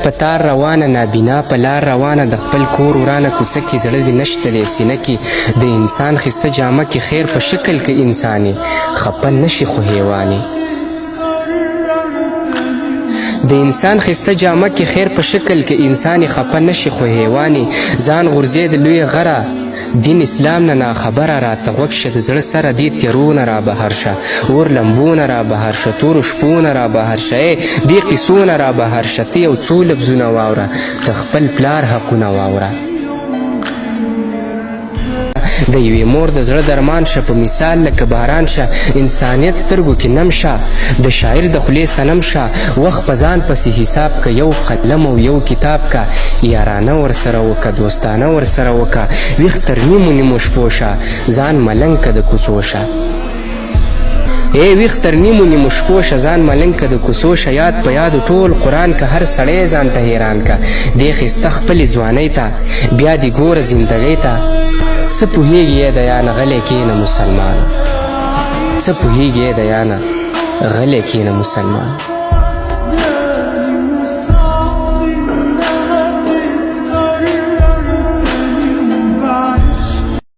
په تار روانه نابینا په لار روانه د خپل کور ورانه کوڅه کې زړه دې نشته دی سینه کې د انسان خسته جامه کې خیر په شکل کې انساني خپه نشي خو حیواني د انسان خسته جامه کې خیر په شکل کې انساني خپه نشي خو حیواني ځان غورځید لوی غره دین اسلام نه ناخبره راته غوږ شه د زړه سره دې تیرونه را بهر شه اور لمبونه را بهر شه تورو شپونه را بهر شه دې قیسونه را بهر شه ته یو څو لفظونه واوره د خپل پلار حقونه واوره د یوې مور د زړه درمان شه په مثال لکه باران شه انسانیت سترګو کې نم شه د شاعر د خولې صنم شه وخت په ځان پسې حساب که یو قلم او یو کتاب که یارانه ورسره وکه دوستانه ورسره وکه ویښ تر نیمو نیمو شپو شه ځان ملنګ که د کوڅو شه ویښ تر نیمو نیمو شپو شه ځان ملنګ که د کوڅو شه یاد په یادو ټول قرآن که هر سړی ځان ته حیران که دې ښایسته خپلې ځوانۍ ته بیا دې ګوره زندګۍ ته څه پوهیږي د یانه غلی کښېنه مسلمان څه پوهیږي د یانه غلی کښېنه مسلمان